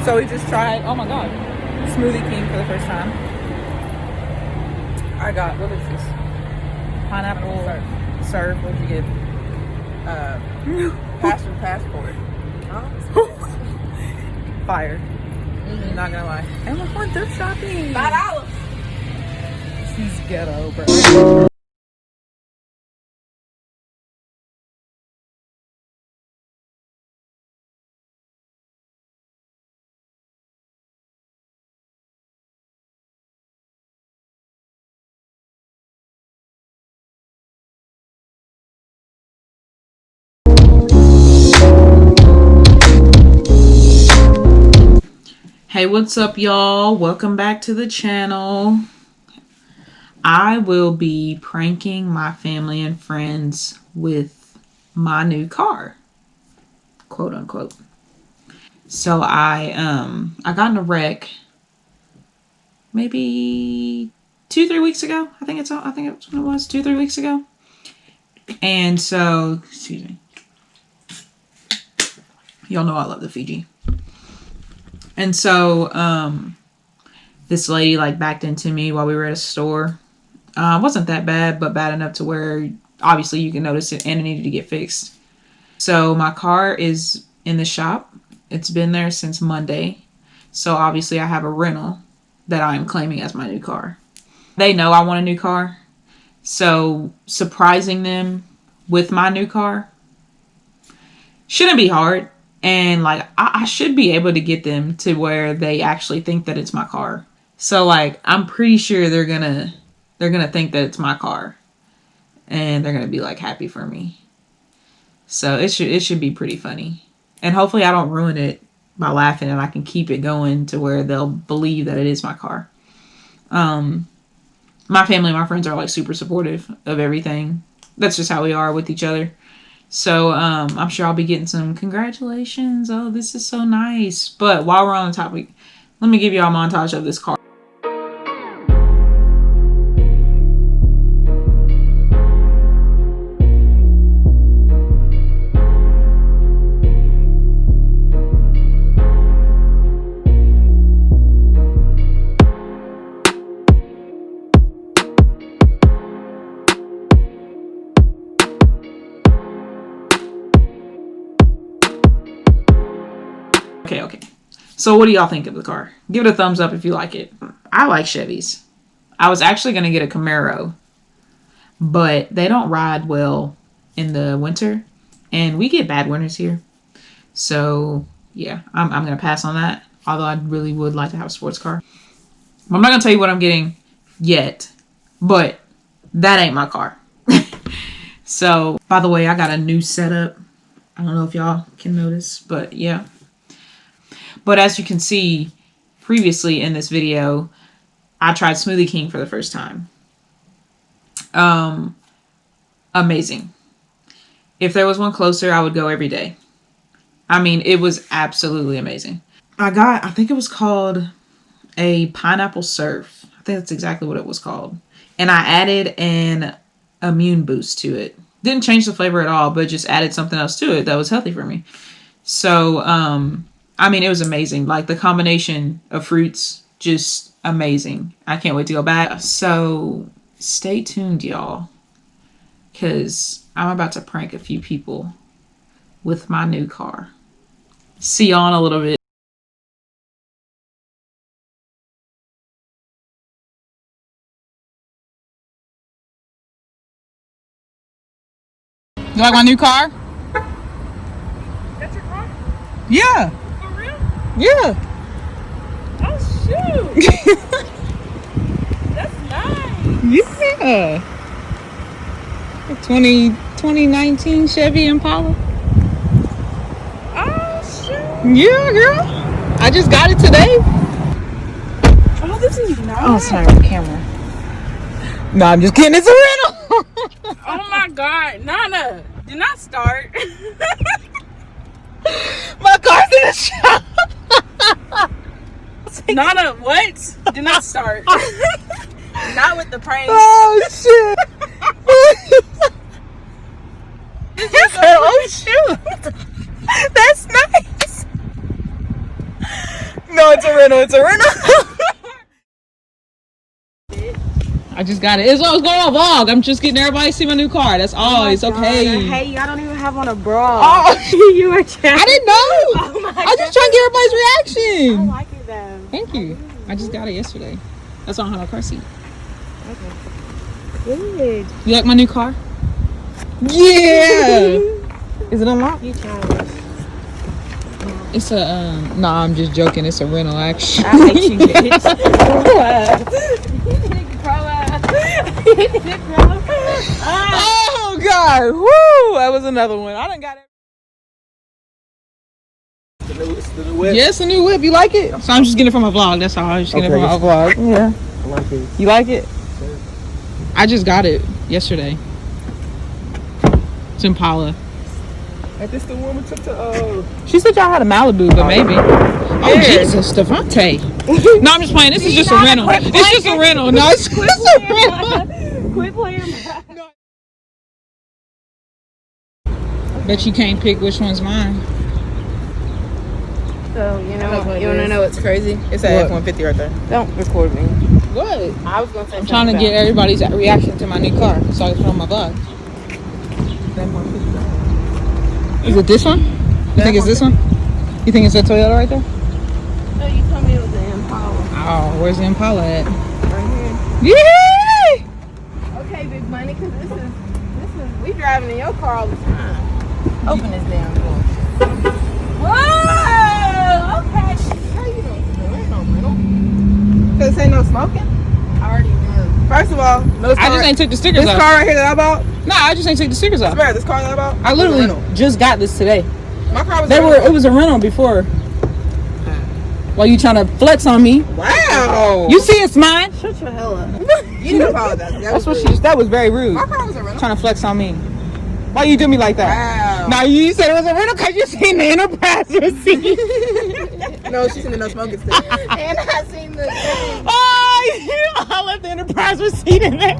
So we just tried, oh my god, Smoothie King for the first time. I got, what is this? Pineapple serve. What'd you get? Passport. Fire. Not gonna lie. And we're going thrift shopping. $5. She's ghetto, bro. Hey, what's up, y'all? Welcome back to the channel. I will be pranking my family and friends with my new car, quote unquote. So I got in a wreck maybe 2-3 weeks ago. I think it's when it was 2-3 weeks ago. And so, excuse me. Y'all know I love the Fiji. And so, this lady like backed into me while we were at a store. Wasn't that bad, but bad enough to where obviously you can notice it and it needed to get fixed. So my car is in the shop. It's been there since Monday. So obviously I have a rental that I'm claiming as my new car. They know I want a new car. So surprising them with my new car shouldn't be hard. And like, I should be able to get them to where they actually think that it's my car. So like, I'm pretty sure they're gonna think that it's my car, and they're gonna be like happy for me. So it should be pretty funny, and hopefully I don't ruin it by laughing, and I can keep it going to where they'll believe that it is my car. My family and my friends are like super supportive of everything. That's just how we are with each other. So I'm sure I'll be getting some congratulations. Oh, this is so nice. But while we're on the topic, let me give you all a montage of this car. Okay. So what do y'all think of the car? Give it a thumbs up if you like it. I like Chevys. I was actually going to get a Camaro, but they don't ride well in the winter, and we get bad winters here. So yeah, I'm going to pass on that. Although I really would like to have a sports car. I'm not going to tell you what I'm getting yet, but that ain't my car. So, by the way, I got a new setup. I don't know if y'all can notice, but yeah. But as you can see previously in this video, I tried Smoothie King for the first time. Amazing. If there was one closer, I would go every day. I mean, it was absolutely amazing. I think it was called a pineapple surf. I think that's exactly what it was called. And I added an immune boost to it. Didn't change the flavor at all, but just added something else to it that was healthy for me. So, I mean, it was amazing. Like the combination of fruits, just amazing. I can't wait to go back. So stay tuned, y'all, because I'm about to prank a few people with my new car. See y'all in a little bit. You like my new car? That's your car? Yeah. For real? Yeah. Oh, shoot. That's nice. Yeah. 2019 Chevy Impala. Oh, shoot. Yeah, girl. I just got it today. Oh, this is nice. Oh, sorry, the camera. No, I'm just kidding. It's a rental. Oh, my God. Nana, do not start. My car's in the shop. Nana, what? Do not start. Not with the pranks. Oh, shit. Oh, shoot. That's nice. No, it's a rental. It's a rental. I just got it. It's going on a vlog. I'm just getting everybody to see my new car. That's all. Oh it's okay. Hey, y'all don't even have on a bra. Oh, You were trying. I didn't know. Oh my I was just trying to get everybody's reaction. I like it though. Thank you. I just got it yesterday. That's why I don't have a car seat. Good. You like my new car? Yeah. Is it unlocked? You childish. It's a no, I'm just joking. It's a rental actually. I hate you, bitch. Grow up. You need to grow up. Oh God! Woo! That was another one. I done got it. It's the new whip. Yes, a new whip. You like it? So I'm just getting it from a vlog. That's all. I'm just getting it from a vlog. Yeah. I like it. You like it? I just got it yesterday. It's Impala. Ain't this the one we took to She said y'all had a Malibu, but maybe. Oh Jesus, Devontae. No, I'm just playing. This is just a rental. It's just a rental. No, it's just a rental. Quit playing. Bet you can't pick which one's mine. So, you know, you want to know what's crazy? It's an F-150 right there. Don't record me. What? I was going to say I'm trying to get everybody's reaction to my new car, so I can put on my vlog. Is it this one? You think it's this one? You think it's a Toyota right there? No, you told me it was an Impala. Oh, where's the Impala at? Right Yeah! here. Okay, big money, because this is, we driving in your car all the time. Open this damn door. Whoa! Okay. How you doing? There ain't no rental. Because this ain't no smoking? I already know. First of all, no I just ain't took the stickers this off. car right here that I bought? No, I just ain't take the stickers off. Swear, this car that I bought? I literally just got this today. My car was It was a rental before. While you trying to flex on me. Wow. You see it's mine? Shut your hell up. You know apologize. That was very rude. My car was a rental. Trying to flex on me. Why you do me like that? Wow. Now you said it was a rental because you seen the Enterprise receipt. No, she's in the no smoking stick. And I seen the Oh, I left the Enterprise receipt in there.